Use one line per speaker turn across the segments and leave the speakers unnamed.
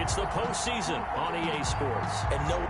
It's the postseason on EA Sports.
And no...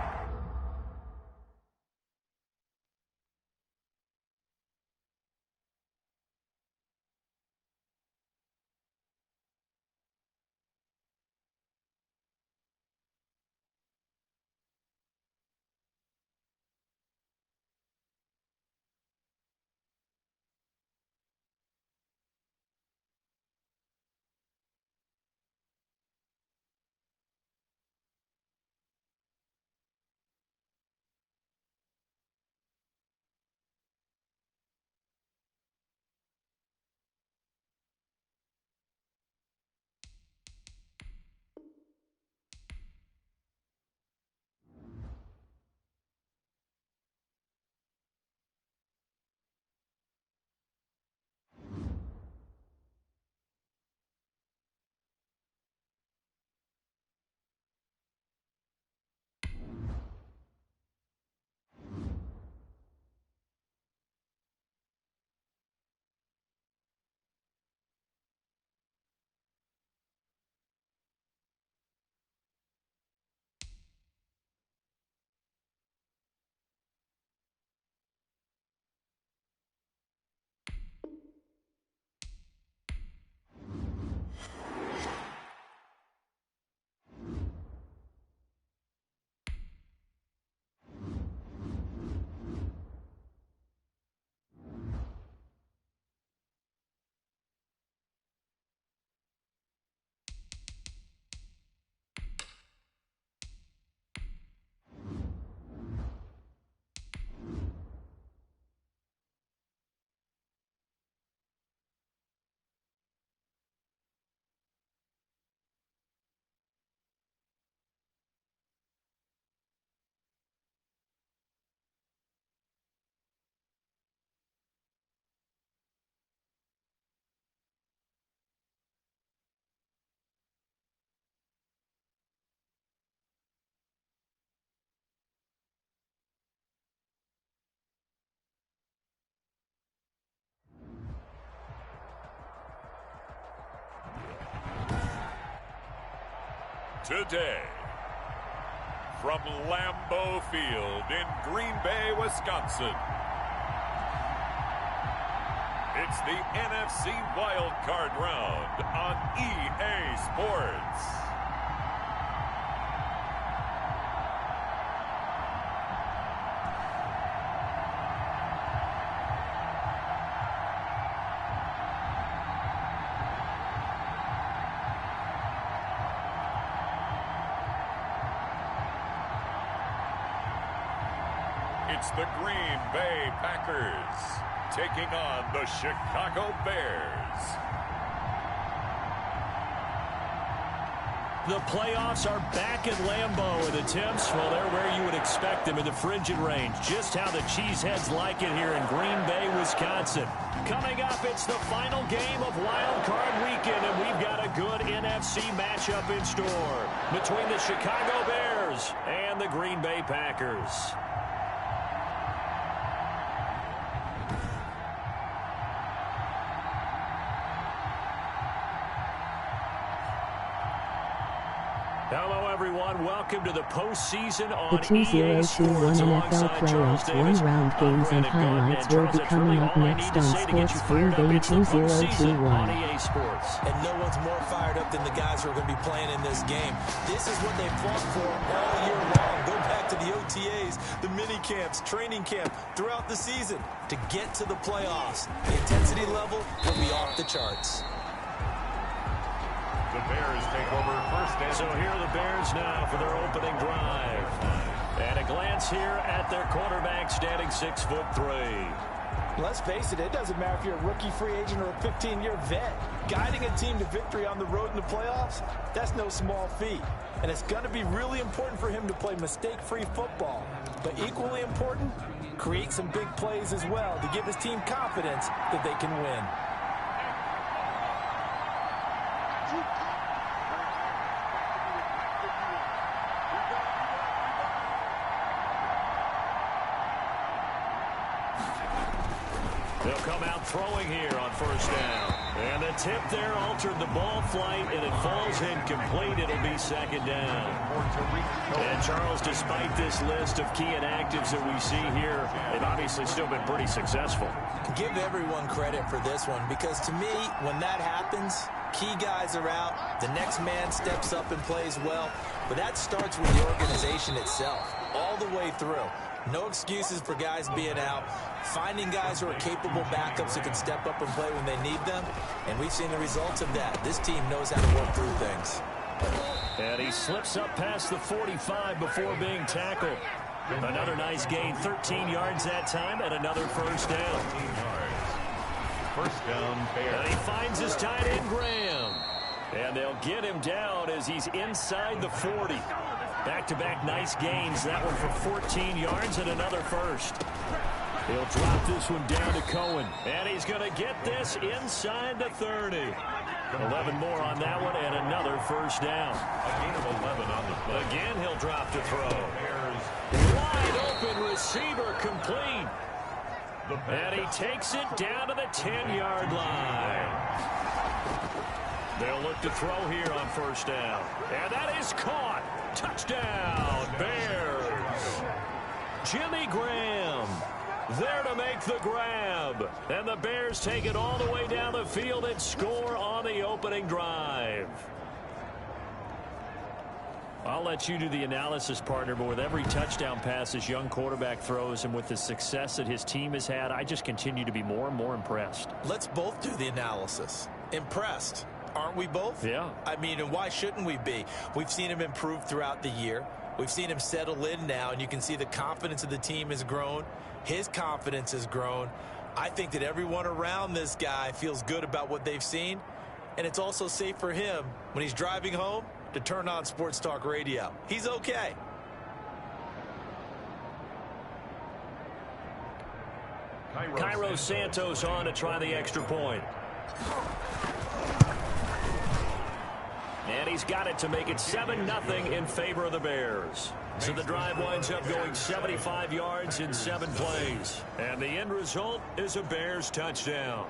Today, from Lambeau Field in Green Bay, Wisconsin, it's the NFC Wildcard round on EA Sports. It's the Green Bay Packers taking on the Chicago Bears.
The playoffs are back at Lambeau, and the temps, well, they're where you would expect them in the frigid range. Just how the Cheeseheads like it here in Green Bay, Wisconsin. Coming up, it's the final game of Wild Card Weekend, and we've got a good NFC matchup in store between the Chicago Bears and the Green Bay Packers. Hello, everyone. Welcome to the postseason on
The 2021 NFL Playoffs one-round games and highlights will be coming up next on Sports Green Bay 2021.
And no one's more fired up than the guys who are going to be playing in this game. This is what they fought for all year long. Go back to the OTAs, the mini camps, training camp, throughout the season to get to the playoffs. The intensity level will be off the charts.
The Bears take over first down.
So here are the Bears now for their opening drive. And a glance here at their quarterback standing 6'3".
Let's face it, it doesn't matter if you're a rookie free agent or a 15-year vet. Guiding a team to victory on the road in the playoffs, that's no small feat. And it's going to be really important for him to play mistake-free football. But equally important, create some big plays as well to give his team confidence that they can win.
They'll come out throwing here on first down. And the tip there altered the ball flight, and it falls incomplete. It'll be second down. And Charles, despite this list of key inactives that we see here, they've obviously still been pretty successful.
Give everyone credit for this one, because to me, when that happens, key guys are out, the next man steps up and plays well, but that starts with the organization itself, all the way through. No excuses for guys being out, finding guys who are capable backups who can step up and play when they need them, and we've seen the results of that. This team knows how to work through things.
And he slips up past the 45 before being tackled. Another nice gain, 13 yards that time, and another first down.
First down, Bears.
And he finds his tight end, Graham. And they'll get him down as he's inside the 40. Back-to-back nice gains. That one for 14 yards and another first. He'll drop this one down to Cohen. And he's going to get this inside the 30. 11 more on that one and another first down.
A gain of 11 on the play.
Again, he'll drop to throw. Wide open receiver complete. And he takes it down to the 10-yard line. They'll look to throw here on first down. And that is caught. Touchdown, Bears. Jimmy Graham there to make the grab. And the Bears take it all the way down the field and score on the opening drive. I'll let you do the analysis, partner, but with every touchdown pass this young quarterback throws and with the success that his team has had, I just continue to be more and more impressed.
Let's both do the analysis. Impressed. Aren't we both?
Yeah.
I mean, and why shouldn't we be? We've seen him improve throughout the year. We've seen him settle in now, and you can see the confidence of the team has grown. His confidence has grown. I think that everyone around this guy feels good about what they've seen, and it's also safe for him when he's driving home to turn on Sports Talk Radio. He's okay.
Cairo Santos on to try the extra point. And he's got it to make it 7-0 in favor of the Bears. So the drive winds up going 75 yards in 7 plays. And the end result is a Bears touchdown.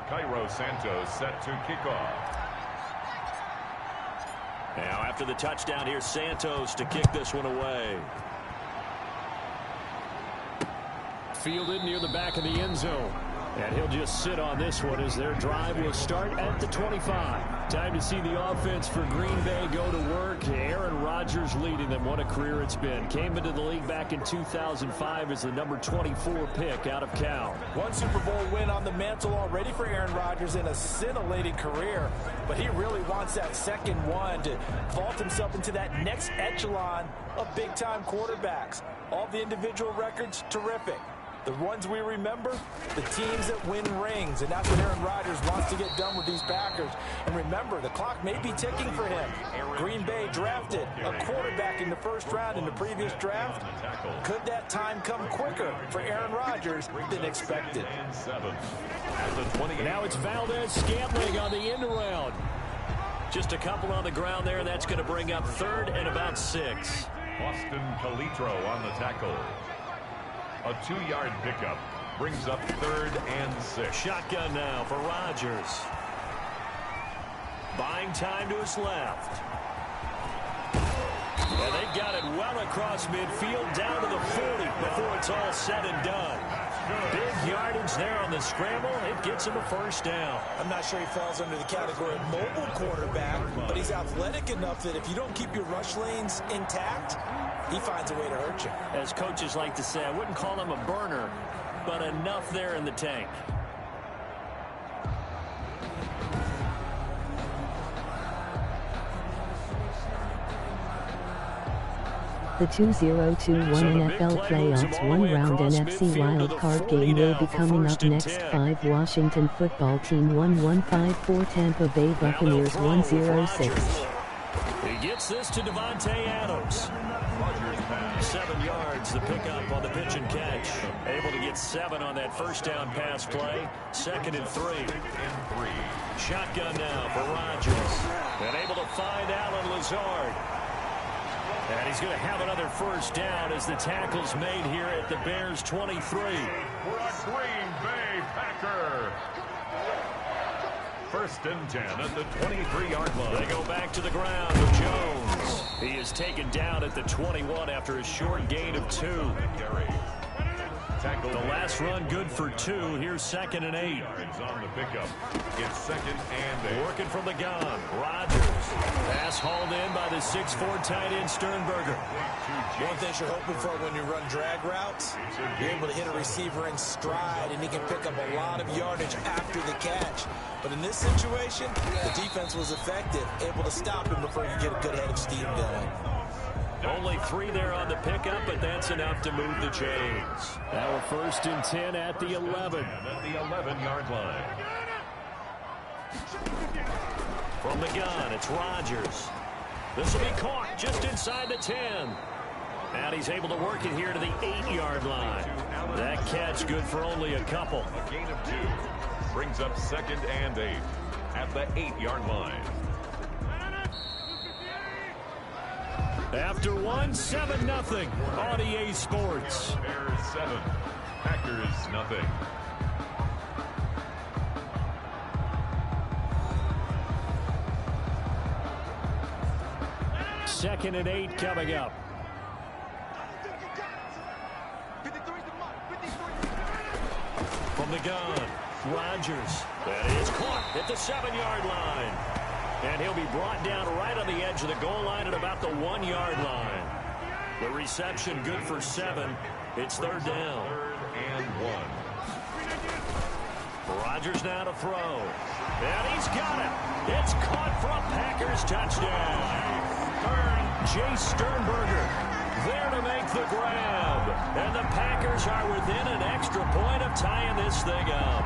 Cairo Santos set to kick off.
Now after the touchdown, here's Santos to kick this one away. Fielded near the back of the end zone. And he'll just sit on this one as their drive will start at the 25. Time to see the offense for Green Bay go to work. Aaron Rodgers leading them. What a career it's been. Came into the league back in 2005 as the number 24 pick out of Cal.
One Super Bowl win on the mantle already for Aaron Rodgers in a scintillating career. But he really wants that second one to vault himself into that next echelon of big-time quarterbacks. All the individual records, terrific. The ones we remember, the teams that win rings, and that's what Aaron Rodgers wants to get done with these Packers. And remember, the clock may be ticking for him. Green Bay drafted a quarterback in the first round in the previous draft. Could that time come quicker for Aaron Rodgers than expected?
Now it's Valdez-Scantling on the end around. Just a couple on the ground there, and that's going to bring up 3rd and about 6.
Austin Calitro on the tackle. A 2-yard pickup brings up 3rd and 6.
Shotgun now for Rodgers. Buying time to his left. And they've got it well across midfield down to the 40 before it's all said and done. Big yardage there on the scramble. It gets him a first down.
I'm not sure he falls under the category of mobile quarterback, but he's athletic enough that if you don't keep your rush lanes intact, he finds a way to hurt you.
As coaches like to say, I wouldn't call him a burner, but enough there in the tank.
The 2021 NFL Playoffs one-round NFC Wildcard game will be coming up next. 5 Washington football team 1-1-5-4 Tampa Bay Buccaneers 1-0-6.
He gets this to Devontae Adams. 7 yards, the pickup on the pitch and catch. Able to get 7 on that first down pass play. 2nd and 3. Shotgun now for Rodgers. And able to find Allen Lazard. And he's going to have another first down as the tackle's made here at the Bears' 23.
For a Green Bay Packer. 1st and 10 at the 23-yard line.
They go back to the ground with Jones. He is taken down at the 21 after a short gain of 2. The last run good for 2. Here's 2nd and 8.
Yards on the pickup. It's 2nd and 8.
Working from the gun. Rodgers. Pass hauled in by the 6'4" tight end Sternberger.
One thing you're hoping for when you run drag routes, you're able to hit a receiver in stride, and he can pick up a lot of yardage after the catch. But in this situation, the defense was effective, able to stop him before he could get a good head of steam going.
Only 3 there on the pickup, but that's enough to move the chains. Now a 1st and 10 at the 11.
At the 11-yard line.
From the gun, it's Rodgers. This will be caught just inside the 10. And he's able to work it here to the 8-yard line. That catch good for only a couple.
A gain of 2. Brings up 2nd and 8 at the 8-yard line.
After 1, 7-0 on EA Sports.
Bears 7, Packers nothing.
Second and 8 coming up. From the gun, Rodgers. That is caught at the 7-yard line. And he'll be brought down right on the edge of the goal line at about the 1-yard line. The reception good for 7. It's 3rd down.
3rd and 1.
Rodgers now to throw. And he's got it. It's caught for a Packers touchdown. Jay Sternberger there to make the grab. And the Packers are within an extra point of tying this thing up.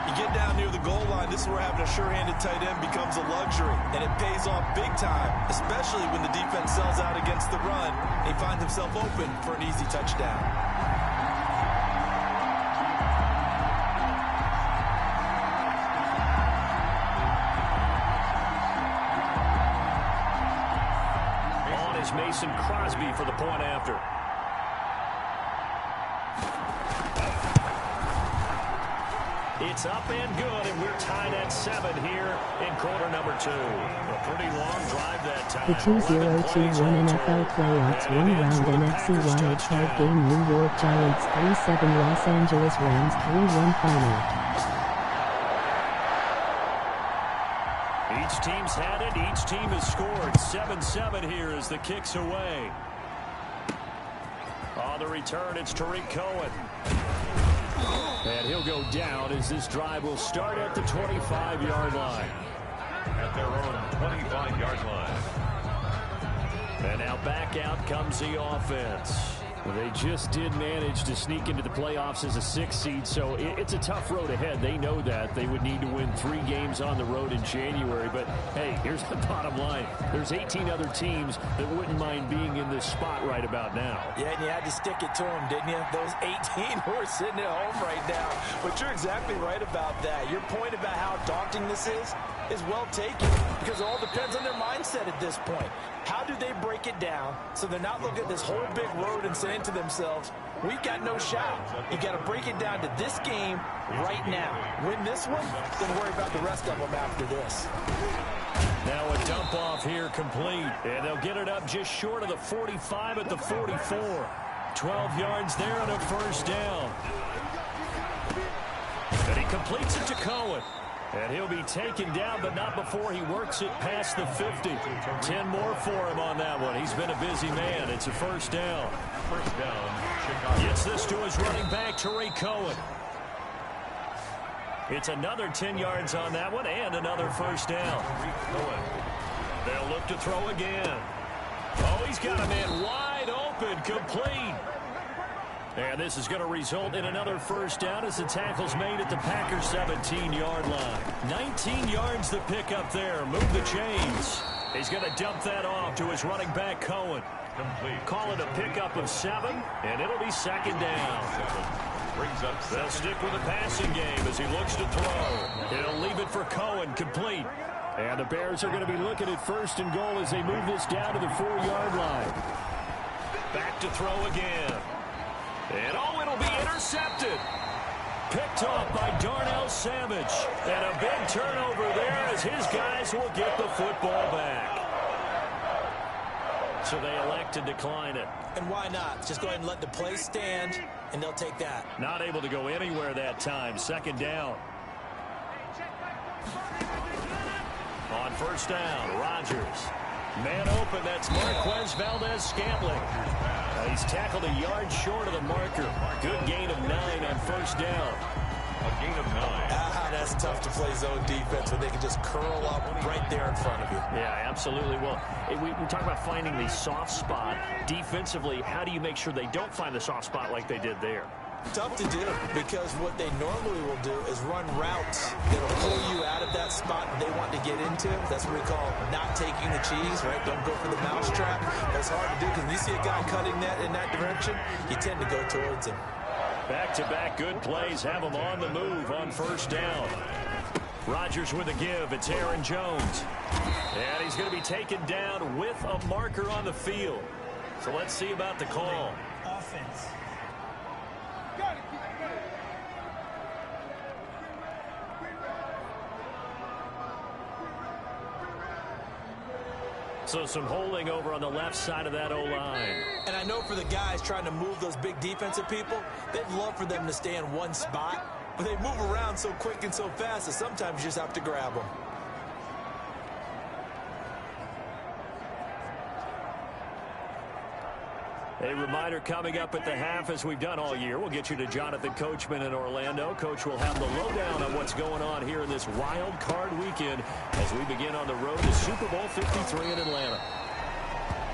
You get down near the goal line, this is where having a sure-handed tight end becomes a luxury, and it pays off big time, especially when the defense sells out against the run. He finds himself open for an easy touchdown.
On is Mason Crosby for the point after. It's up and good, and we're tied at 7 here in quarter number 2. A pretty long drive that time.
The 2021 NFL Playoffs 1-round Nfc Wildcard game. New York Giants 3-7, Los Angeles Rams 3-1 final.
Each team's had it. Each team has scored. 7-7 here as the kick's away. On the return, it's Tariq Cohen. And he'll go down as this drive will start at the 25-yard line.
At their own 25-yard line.
And now back out comes the offense. Well, they just did manage to sneak into the playoffs as a 6th seed, so it's a tough road ahead. They know that. They would need to win 3 games on the road in January. But, hey, here's the bottom line. There's 18 other teams that wouldn't mind being in this spot right about now.
Yeah, and you had to stick it to them, didn't you? Those 18 who are sitting at home right now. But you're exactly right about that. Your point about how daunting this is well taken, because it all depends on their mindset at this point. How do they break it down so they're not looking at this whole big road and saying to themselves, we've got no shot. You got to break it down to this game right now. Win this one, then worry about the rest of them after this.
Now a dump off here complete, and they'll get it up just short of the 45 at the 44. 12 yards there and a first down. And he completes it to Cohen. And he'll be taken down, but not before he works it past the 50. 10 more for him on that one. He's been a busy man. It's a first down.
First down, Chicago.
Gets this to his running back, Tariq Cohen. It's another 10 yards on that one and another first down. They'll look to throw again. Oh, he's got a man wide open, complete. And this is going to result in another first down as the tackle's made at the Packers' 17-yard line. 19 yards to pick up there. Move the chains. He's going to dump that off to his running back, Cohen. Call it a pickup of 7, and it'll be second down. They'll stick with the passing game as he looks to throw. He'll leave it for Cohen, complete. And the Bears are going to be looking at first and goal as they move this down to the 4-yard line. Back to throw again. And it'll be intercepted. Picked off by Darnell Savage. And a big turnover there as his guys will get the football back. So they elect to decline it.
And why not? Just go ahead and let the play stand, and they'll take that.
Not able to go anywhere that time. Second down. On first down, Rodgers. Man open, that's Marquez Valdez-Scantling. He's tackled a yard short of the marker. Good gain of 9 on first down.
A gain of 9.
That's tough to play zone defense when they can just curl up right there in front of you.
Yeah, absolutely. Well, we talk about finding the soft spot. Defensively, how do you make sure they don't find the soft spot like they did there?
Tough to do because what they normally will do is run routes that'll pull you out of that spot they want to get into. That's what we call not taking the cheese, right? Don't go for the mousetrap. That's hard to do because when you see a guy cutting that in that direction, you tend to go towards him.
Back-to-back good plays have him on the move on first down. Rodgers with a give. It's Aaron Jones. And he's going to be taken down with a marker on the field. So let's see about the call.
Offense.
So some holding over on the left side of that O-line.
And I know for the guys trying to move those big defensive people, they'd love for them to stay in one spot, but they move around so quick and so fast that sometimes you just have to grab them.
A reminder coming up at the half, as we've done all year. We'll get you to Jonathan Coachman in Orlando. Coach will have the lowdown on what's going on here in this wild card weekend as we begin on the road to Super Bowl 53 in Atlanta.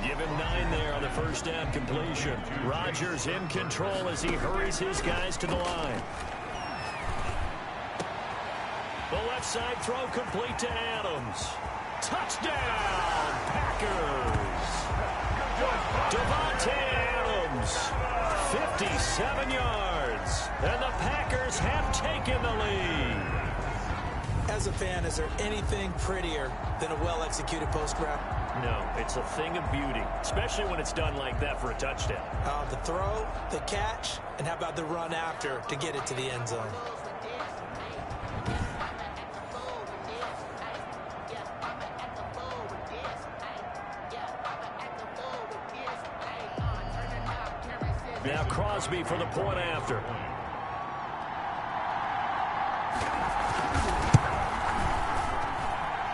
Give him 9 there on the first down completion. Rodgers in control as he hurries his guys to the line. The left side throw complete to Adams. Touchdown, Packers! Devontae Adams, 57 yards, and the Packers have taken the lead.
As a fan, is there anything prettier than a well-executed post grab?
No, it's a thing of beauty, especially when it's done like that for a touchdown.
The throw, the catch, and how about the run after to get it to the end zone?
Now Crosby for the point after.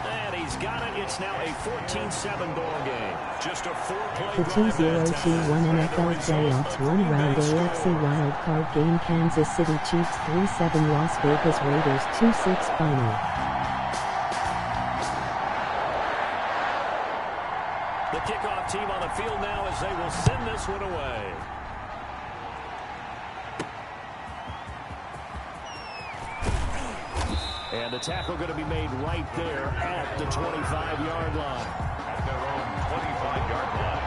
And he's got it. It's now a 14-7 ball game. Just a 4-play
The 2021 NFL Playoffs 1-round AFC Wildcard game. Kansas City Chiefs 3-7, Las Vegas Raiders 2-6 final.
The kickoff team on the field now as they will send this one away. And the tackle going to be made right there at the 25-yard line.
At their own 25-yard line.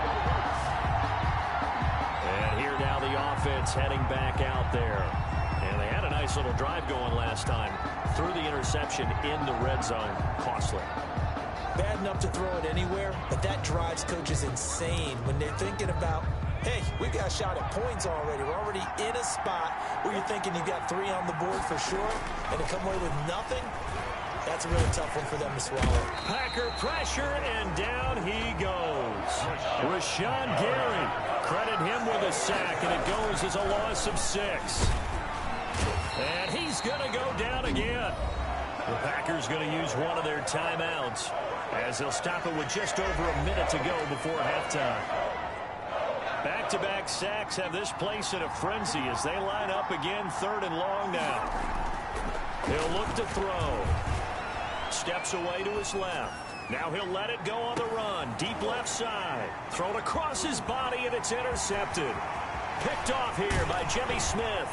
And here now the offense heading back out there. And they had a nice little drive going last time. Threw the interception in the red zone. Costly.
Bad enough to throw it anywhere, but that drives coaches insane when they're thinking about, hey, we've got a shot at points already. We're already in a spot where you're thinking you've got 3 on the board for sure, and to come away with nothing, that's a really tough one for them to swallow.
Packer pressure, and down he goes. Rashawn Gary, credit him with a sack, and it goes as a loss of 6. And he's going to go down again. The Packers going to use one of their timeouts as they'll stop it with just over a minute to go before halftime. Back-to-back sacks have this place in a frenzy as they line up again, 3rd and long now. He'll look to throw. Steps away to his left. Now he'll let it go on the run. Deep left side. Thrown across his body, and it's intercepted. Picked off here by Jimmy Smith.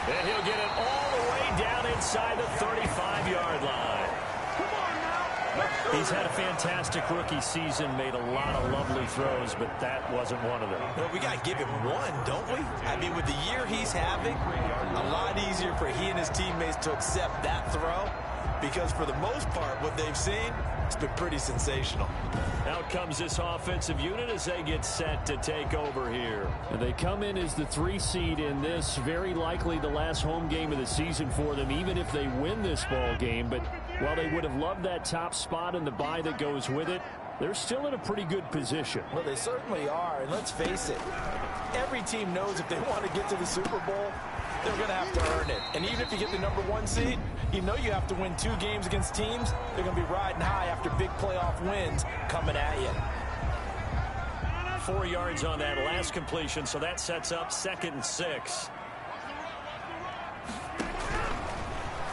And he'll get it all the way down inside the 35-yard line.
Come on now. Let's
He's had a fantastic rookie season, made a lot of lovely throws, but that wasn't one of them.
Well, we got to give him one, don't we? I mean, with the year he's having, a lot easier for he and his teammates to accept that throw, because for the most part, what they've seen, it's been pretty sensational.
Out comes this offensive unit as they get set to take over here. And they come in as the 3 seed in this, very likely the last home game of the season for them, even if they win this ball game. But while they would have loved that top spot and the bye that goes with it, they're still in a pretty good position.
Well, they certainly are, and let's face it, every team knows if they want to get to the Super Bowl, they're going to have to earn it. And even if you get the #1 seed, you know you have to win 2 games against teams. They're going to be riding high after big playoff wins coming at you.
4 yards on that last completion, so that sets up 2nd and 6.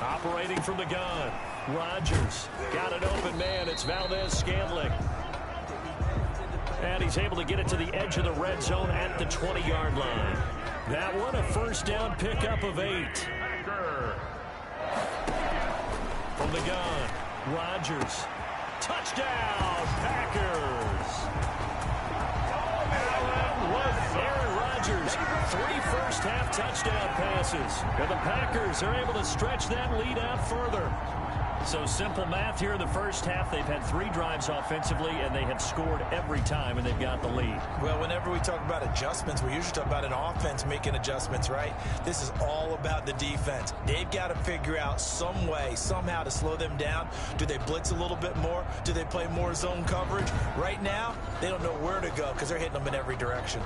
Operating from the gun, Rodgers got an open man. It's Valdez-Scantling. And he's able to get it to the edge of the red zone at the 20-yard line. That one, a first down pickup of 8. From the gun, Rodgers. Touchdown, Packers. Aaron Rodgers, 3 first-half touchdown passes. And the Packers are able to stretch that lead out further. So simple math here in the first half. They've had 3 drives offensively, and they have scored every time, and they've got the lead.
Well, whenever we talk about adjustments, we usually talk about an offense making adjustments, right? This is all about the defense. They've got to figure out some way, somehow to slow them down. Do they blitz a little bit more? Do they play more zone coverage? Right now, they don't know where to go because they're hitting them in every direction.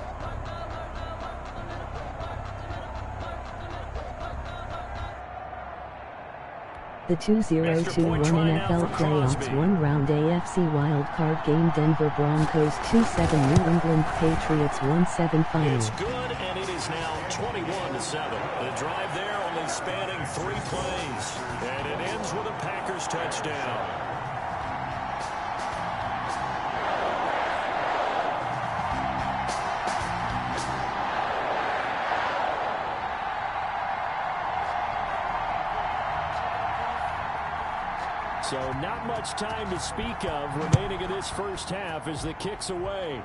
The 2021 NFL Playoffs 1-round AFC Wildcard game, Denver Broncos 2-7, New England Patriots 1-7 final.
It's good, and it is now 21-7. The drive there only spanning 3 plays, and it ends with a Packers touchdown. So not much time to speak of remaining in this first half as the kick's away.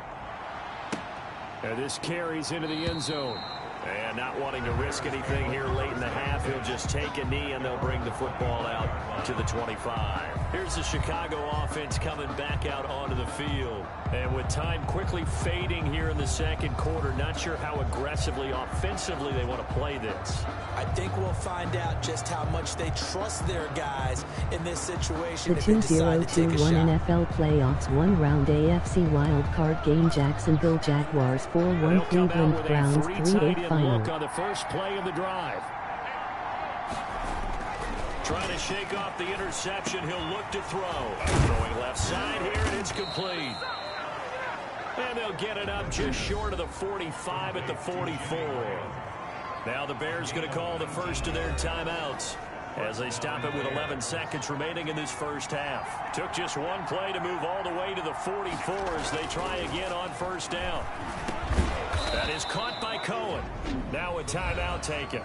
And this carries into the end zone. And not wanting to risk anything here late in the half, he'll just take a knee and they'll bring the football out to the 25. Here's the Chicago offense coming back out onto the field. And with time quickly fading here in the second quarter, not sure how aggressively, offensively they want to play this.
I think we'll find out just how much they trust their guys in this situation.
The 2021 NFL Playoffs 1-round AFC Wildcard game, Jacksonville Jaguars 4-1, Cleveland Browns 3-8 final.
Look on the first play of the drive. Trying to shake off the interception. He'll look to throw. Throwing left side here, and it's complete. And they'll get it up just short of the 45 at the 44. Now the Bears going to call the first of their timeouts as they stop it with 11 seconds remaining in this first half. Took just one play to move all the way to the 44 as they try again on first down. That is caught by Cohen. Now a timeout taken.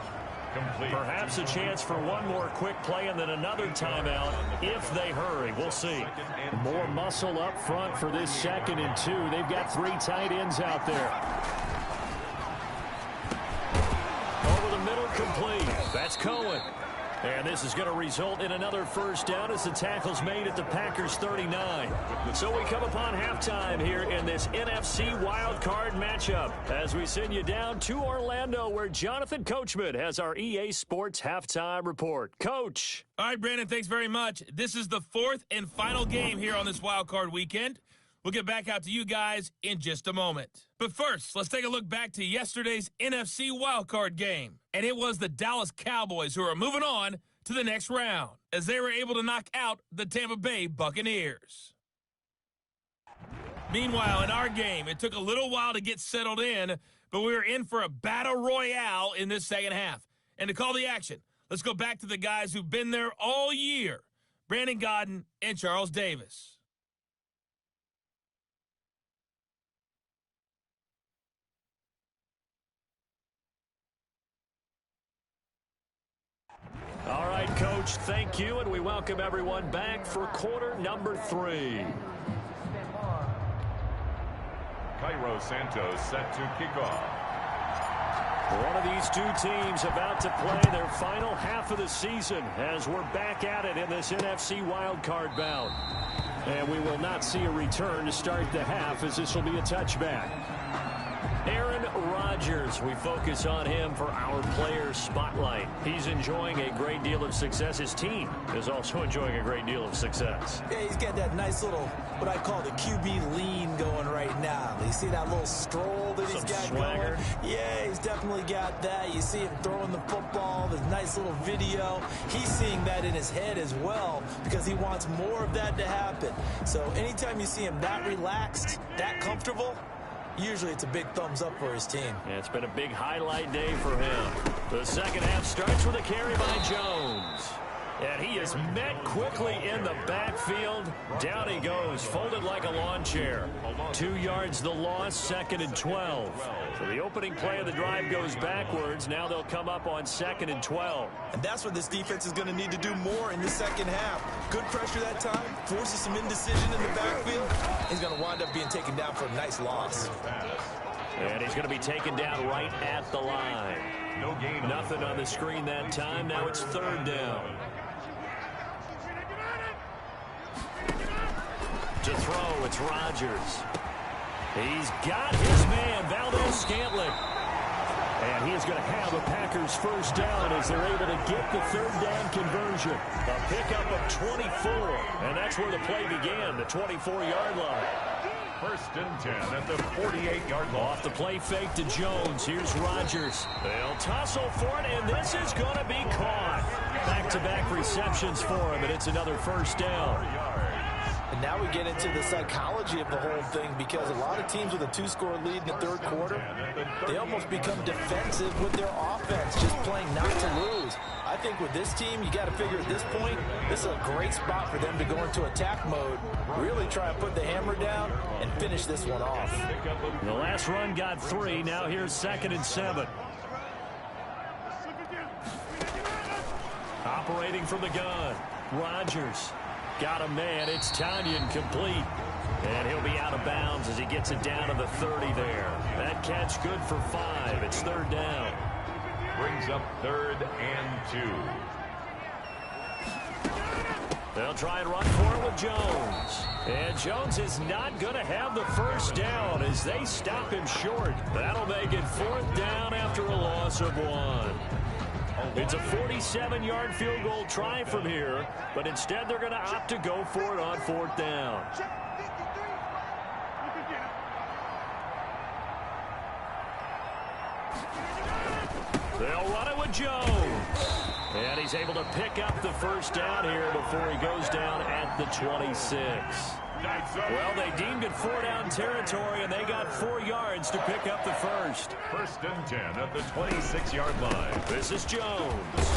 Perhaps a chance for one more quick play and then another timeout if they hurry. We'll see. More muscle up front for this 2nd and 2. They've got 3 tight ends out there. Over the middle, complete. That's Cohen. And this is going to result in another first down as the tackle's made at the Packers 39. So we come upon halftime here in this NFC Wildcard matchup as we send you down to Orlando where Jonathan Coachman has our EA Sports Halftime Report. Coach.
All right, Brandon, thanks very much. This is the 4th and final game here on this Wildcard weekend. We'll get back out to you guys in just a moment. But first, let's take a look back to yesterday's NFC Wildcard game. And it was the Dallas Cowboys who are moving on to the next round as they were able to knock out the Tampa Bay Buccaneers. Meanwhile, in our game, it took a little while to get settled in, but we were in for a battle royale in this second half. And to call the action, let's go back to the guys who've been there all year, Brandon Godden and Charles Davis.
All right, Coach. Thank you, and we welcome everyone back for quarter number 3.
Cairo Santos set to kick off.
One of these two teams about to play their final half of the season as we're back at it in this NFC Wildcard bout. And we will not see a return to start the half, as this will be a touchback. Aaron Rodgers, we focus on him for our player spotlight. He's enjoying a great deal of success. His team is also enjoying a great deal of success.
Yeah, he's got that nice little, what I call the QB lean going right now. You see that little stroll that he's got
swagger
going? Yeah, he's definitely got that. You see him throwing the football, the nice little video. He's seeing that in his head as well because he wants more of that to happen. So anytime you see him that relaxed, that comfortable, usually it's a big thumbs up for his team.
Yeah, it's been a big highlight day for him. The second half starts with a carry by Jones. And he is met quickly in the backfield. Down he goes, folded like a lawn chair. 2 yards the loss, 2nd and 12. So the opening play of the drive goes backwards. Now they'll come up on 2nd and 12.
And that's what this defense is going to need to do more in the second half. Good pressure that time, forces some indecision in the backfield. He's going to wind up being taken down for a nice loss.
And he's going to be taken down right at the line.
No gain.
Nothing on the screen that time. Now it's 3rd down. To throw, it's Rodgers. He's got his man, Valdez-Scantling. And he is going to have a Packers first down as they're able to get the 3rd down conversion. A pickup of 24, and that's where the play began, the 24-yard line.
1st and 10 at the 48-yard line.
Off the play fake to Jones. Here's Rodgers. They'll tussle for it, and this is going to be caught. Back-to-back receptions for him, and it's another first down.
And now we get into the psychology of the whole thing, because a lot of teams with a 2-score lead in the 3rd quarter, they almost become defensive with their offense, just playing not to lose. I think with this team, you got to figure at this point, this is a great spot for them to go into attack mode, really try to put the hammer down and finish this one off.
The last run got 3. Now here's 2nd and 7. Operating from the gun, Rodgers. Got a man. It's Tanyan complete. And he'll be out of bounds as he gets it down to the 30 there. That catch good for 5. It's 3rd down.
Brings up 3rd and 2.
They'll try and run for it with Jones. And Jones is not going to have the first down as they stop him short. That'll make it 4th down after a loss of 1. It's a 47-yard field goal try from here, but instead they're going to opt to go for it on 4th down. They'll run it with Jones. And he's able to pick up the first down here before he goes down at the 26. Well, they deemed it 4-down territory, and they got 4 yards to pick up the first.
1st and 10 at the 26-yard line.
This is Jones.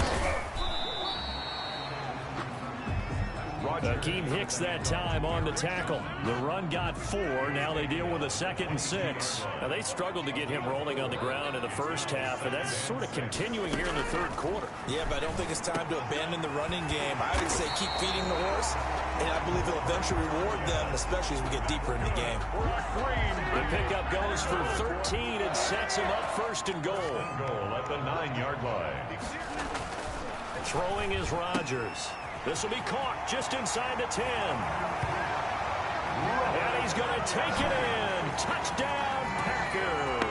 Akeem Hicks that time on the tackle. The run got 4. Now they deal with a 2nd and 6. Now they struggled to get him rolling on the ground in the first half, and that's sort of continuing here in the 3rd quarter.
Yeah, but I don't think it's time to abandon the running game. I would say keep feeding the horse, and I believe it'll eventually reward them, especially as we get deeper in the game.
The pickup goes for 13 and sets him up 1st and goal.
Goal at the 9-yard line.
Throwing is Rodgers. This will be caught just inside the 10. And he's going to take it in. Touchdown, Packers.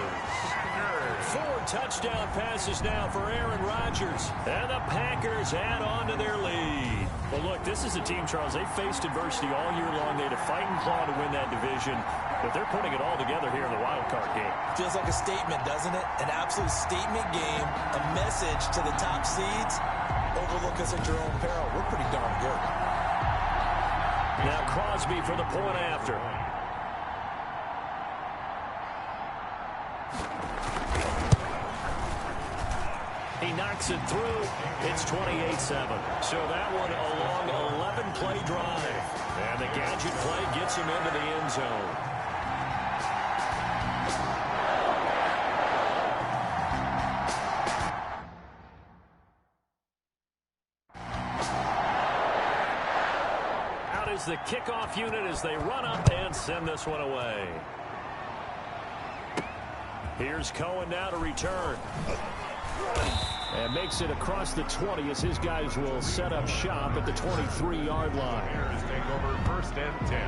4 touchdown passes now for Aaron Rodgers. And the Packers add on to their lead. Well, look, this is a team, Charles, they faced adversity all year long. They had to fight and claw to win that division. But they're putting it all together here in the wild card game.
Feels like a statement, doesn't it? An absolute statement game, a message to the top seeds. Overlook us at your own peril. We're pretty darn good.
Now Crosby for the point after. He knocks it through. It's 28-7. So that one a long 11-play drive. And the gadget play gets him into the end zone. goes the kickoff unit as they run up and send this one away. Here's Cohen now to return. And makes it across the 20 as his guys will set up shop at the 23-yard line.
Bears take over 1st and 10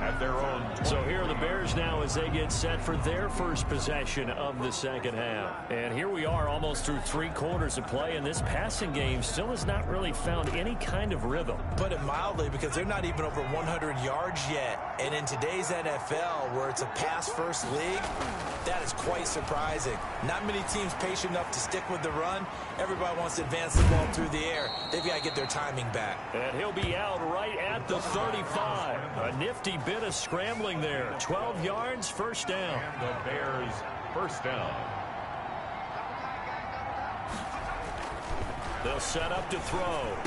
at their own 20.
So here are the Bears now as they get set for their first possession of the second half. And here we are almost through 3 quarters of play, and this passing game still has not really found any kind of rhythm.
Put it mildly, because they're not even over 100 yards yet. And in today's NFL, where it's a pass-first league, that is quite surprising. Not many teams patient enough to stick with the run. Everybody wants to advance the ball through the air. They've got to get their timing back.
And he'll be out right at the 35. A nifty bit of scrambling there. 12 yards, first down.
And the Bears first down.
They'll set up to throw.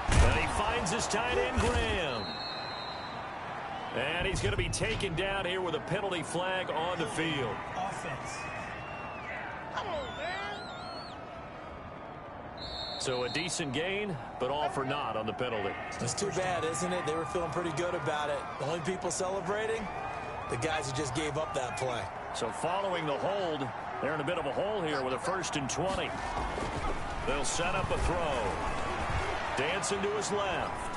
And he finds his tight end, Graham. And he's going to be taken down here with a penalty flag on the field.
Offense.
So a decent gain, but all for naught on the penalty.
It's too bad, isn't it? They were feeling pretty good about it. The only people celebrating, the guys who just gave up that play.
So following the hold, they're in a bit of a hole here with a 1st and 20. They'll set up a throw. Dancing to his left.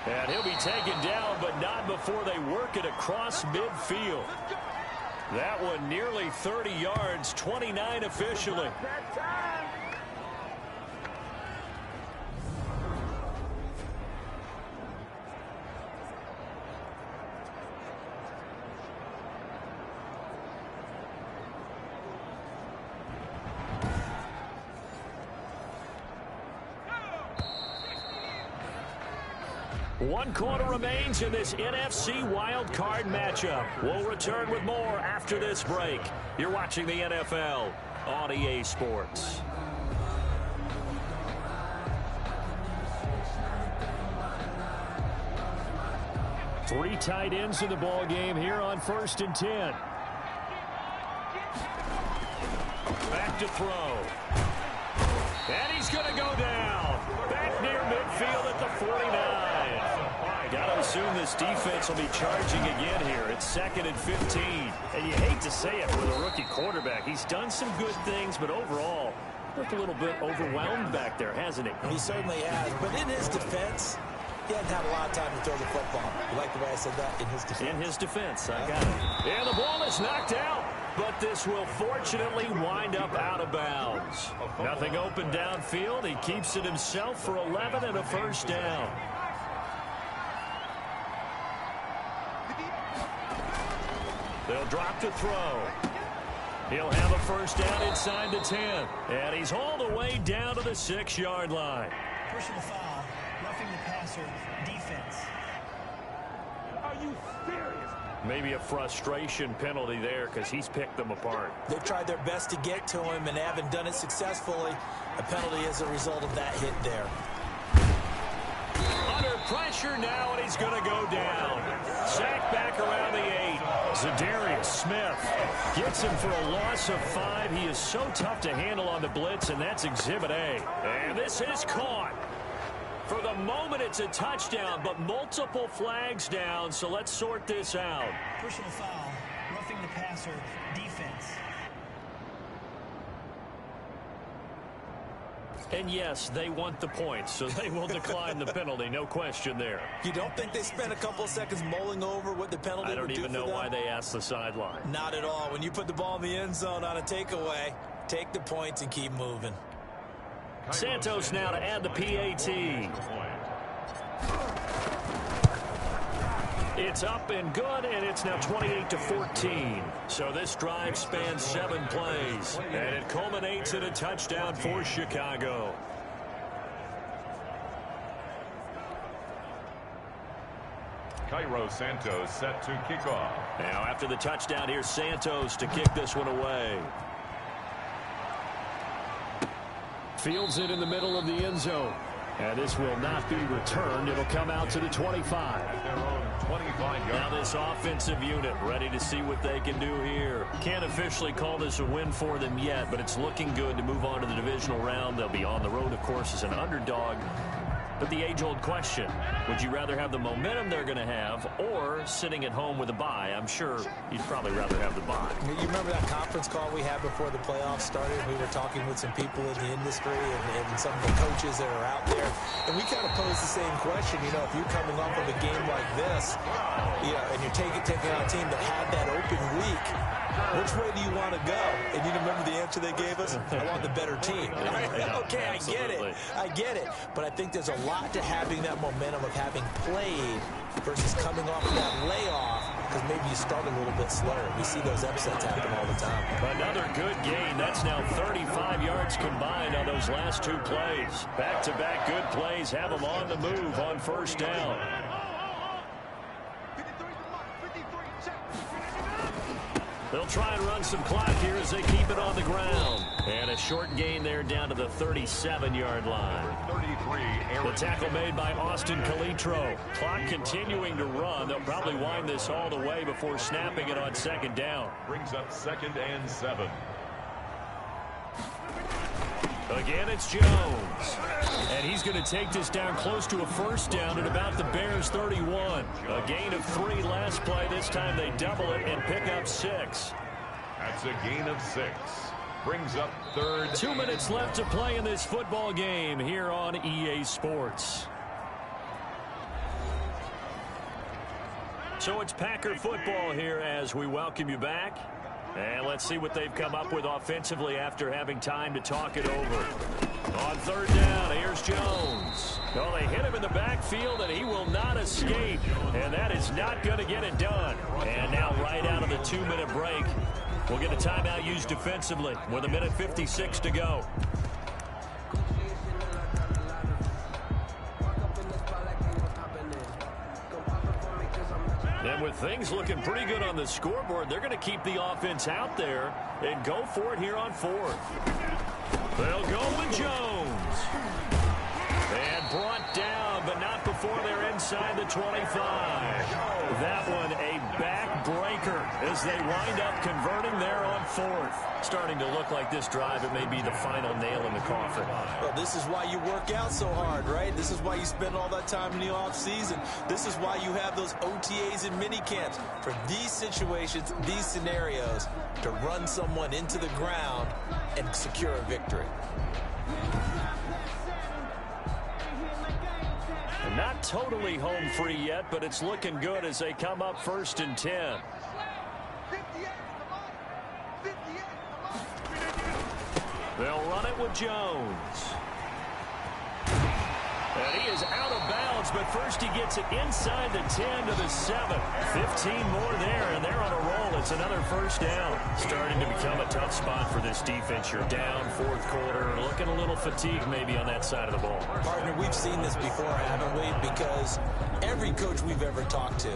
And he'll be taken down, but not before they work it across midfield. That one nearly 30 yards, 29 officially. One quarter remains in this NFC Wildcard matchup. We'll return with more after this break. You're watching the NFL on EA Sports. Three tight ends in the ball game here on 1st and 10. Back to throw. And he's going to go down. Back near midfield at the 49. Got to assume this defense will be charging again here. It's 2nd and 15. And you hate to say it with a rookie quarterback. He's done some good things, but overall, looked a little bit overwhelmed back there, hasn't he?
He certainly has. But in his defense, he hasn't had a lot of time to throw the football. You like the way I said that? In his defense.
In his defense, I got it. And the ball is knocked out, but this will fortunately wind up out of bounds. Nothing open downfield. He keeps it himself for 11 and a first down. They'll drop to throw. He'll have a first down inside the 10. And he's hauled away down to the 6-yard line.
Personal foul. Roughing the passer. Defense.
Are you serious?
Maybe a frustration penalty there because he's picked them apart.
They've tried their best to get to him and haven't done it successfully. A penalty is a result of that hit there.
Under pressure now, and he's going to go down. Sacked back around the 8. Zadarius Smith gets him for a loss of 5. He is so tough to handle on the blitz, and that's Exhibit A. And this is caught. For the moment, it's a touchdown, but multiple flags down, so let's sort this out.
Personal foul. Roughing the passer. Defense.
And yes, they want the points, so they will decline the penalty, no question there.
You don't think they spent a couple of seconds mulling over what the penalty would do for them?
I don't even know why they asked the sideline.
Not at all. When you put the ball in the end zone on a takeaway, take the points and keep moving.
Santos now to add the PAT. It's up and good, and it's now 28-14. So this drive spans 7 plays, and it culminates in a touchdown for Chicago.
Cairo Santos set to kick off.
Now after the touchdown, here's Santos to kick this one away. Fields it in the middle of the end zone. And this will not be returned. It'll come out to the 25.
At their own 25-yard.
Now this offensive unit ready to see what they can do here. Can't officially call this a win for them yet, but it's looking good to move on to the divisional round. They'll be on the road, of course, as an underdog. But the age-old question, would you rather have the momentum they're going to have or sitting at home with a bye? I'm sure you'd probably rather have the bye.
You remember that conference call we had before the playoffs started? We were talking with some people in the industry and some of the coaches that are out there. And we kind of posed the same question. You know, if you're coming off of a game like this, you know, and you're taking on a team that had that open week, which way do you want to go? And you remember the answer they gave us? I want the better team. Okay, I get it. I get it. But I think there's a lot to having that momentum of having played versus coming off of that layoff, because maybe you start a little bit slower. We see those upsets happen all the time.
Another good gain. That's now 35 yards combined on those last two plays. Back-to-back good plays have them on the move on first down. They'll try and run some clock here as they keep it on the ground. And a short gain there down to the 37-yard line. The tackle made by Austin Calitro. Clock continuing to run. They'll probably wind this all the way before snapping it on second down.
Brings up 2nd and 7.
Again, it's Jones. And he's going to take this down close to a first down at about the Bears' 31. A gain of 3 last play. This time they double it and pick up 6.
That's a gain of 6. Brings up 3rd.
2 minutes left to play in this football game here on EA Sports. So it's Packer football here as we welcome you back. And let's see what they've come up with offensively after having time to talk it over. On third down, here's Jones. Oh, they hit him in the backfield, and he will not escape. And that is not going to get it done. And now right out of the 2-minute break, we'll get a timeout used defensively with 1:56 to go. And with things looking pretty good on the scoreboard, they're going to keep the offense out there and go for it here on 4th. They'll go with Jones. And brought down, but not before they're inside the 25. That one a backbreaker as they wind up converting there on 4th. Starting to look like this drive, it may be the final nail in the coffin.
Well, this is why you work out so hard, right? This is why you spend all that time in the offseason. This is why you have those OTAs and mini camps for these situations, these scenarios, to run someone into the ground and secure a victory.
Not totally home free yet, but it's looking good as they come up 1st and 10. They'll run it with Jones. And he is out of bounds, but first he gets it inside the 10 to the 7. 15 more there, and they're on a roll. It's another first down. Starting to become a tough spot for this defense. You're down 4th quarter, looking a little fatigued maybe on that side of the ball.
Partner, we've seen this before, haven't we? Because every coach we've ever talked to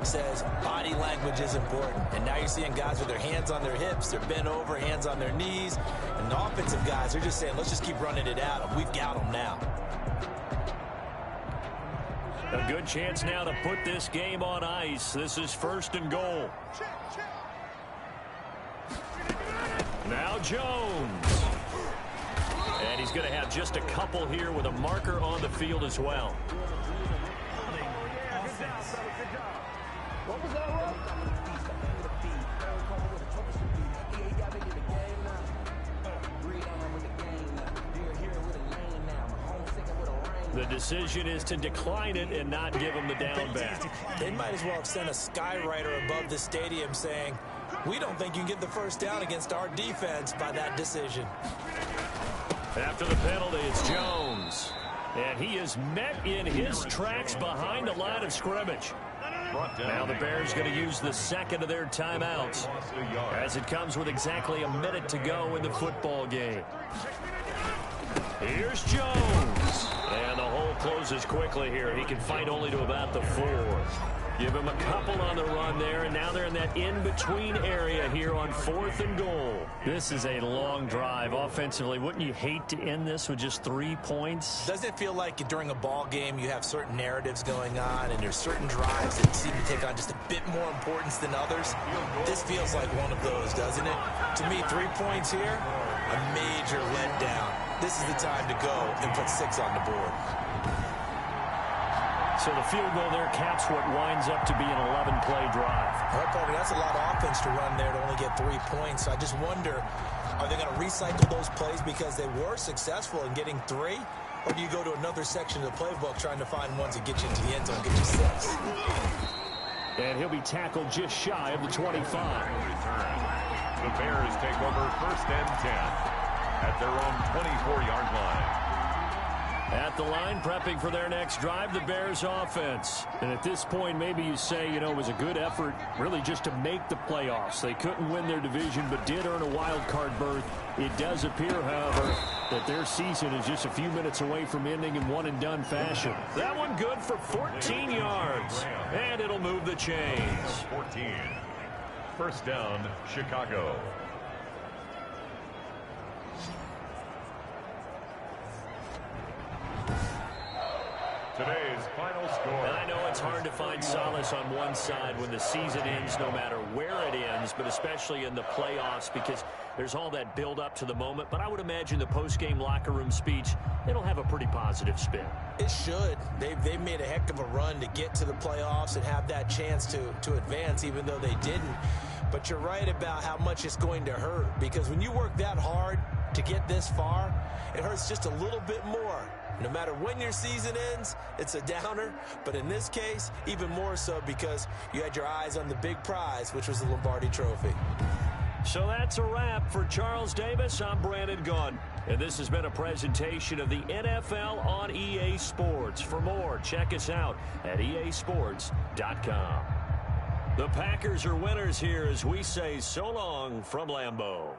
says body language is important. And now you're seeing guys with their hands on their hips, they're bent over, hands on their knees. And the offensive guys, they're just saying, let's just keep running it out. We've got them now.
A good chance now to put this game on ice. This is 1st and goal. Now Jones. And he's going to have just a couple here with a marker on the field as well. The decision is to decline it and not give him the down back.
They might as well have sent a skywriter above the stadium saying, we don't think you can get the first down against our defense by that decision.
After the penalty, it's Jones. And he is met in his tracks behind the line of scrimmage. Now the Bears going to use the second of their timeouts as it comes with exactly a minute to go in the football game. Here's Jones. And the hole closes quickly here. He can fight only to about the 4. Give him a couple on the run there, and now they're in that in-between area here on 4th and goal. This is a long drive offensively. Wouldn't you hate to end this with just 3 points?
Doesn't it feel like during a ball game you have certain narratives going on and there's certain drives that seem to take on just a bit more importance than others? This feels like one of those, doesn't it? To me, 3 points here, a major letdown. This is the time to go and put 6 on the board.
So the field goal there caps what winds up to be an 11-play drive.
Well, Parker, that's a lot of offense to run there to only get 3 points. So I just wonder, are they going to recycle those plays because they were successful in getting 3? Or do you go to another section of the playbook trying to find ones that get you into the end zone, get you 6?
And he'll be tackled just shy of the 25.
The Bears take over 1st and 10 at their own 24-yard line.
At the line, prepping for their next drive, the Bears offense. And at this point, maybe you say, you know, it was a good effort really just to make the playoffs. They couldn't win their division, but did earn a wild card berth. It does appear, however, that their season is just a few minutes away from ending in one-and-done fashion. That one good for 14 yards. And it'll move the chains.
14. 1st down, Chicago. Today's final score.
I know it's hard to find solace on one side when the season ends, no matter where it ends, but especially in the playoffs, because there's all that build up to the moment. But I would imagine the post-game locker room speech, it'll have a pretty positive spin.
It should. They've made a heck of a run to get to the playoffs and have that chance to advance, even though they didn't. But you're right about how much it's going to hurt, because when you work that hard to get this far, it hurts just a little bit more. No matter when your season ends, it's a downer. But in this case, even more so because you had your eyes on the big prize, which was the Lombardi Trophy.
So that's a wrap for Charles Davis. I'm Brandon Gunn. And this has been a presentation of the NFL on EA Sports. For more, check us out at easports.com. The Packers are winners here as we say so long from Lambeau.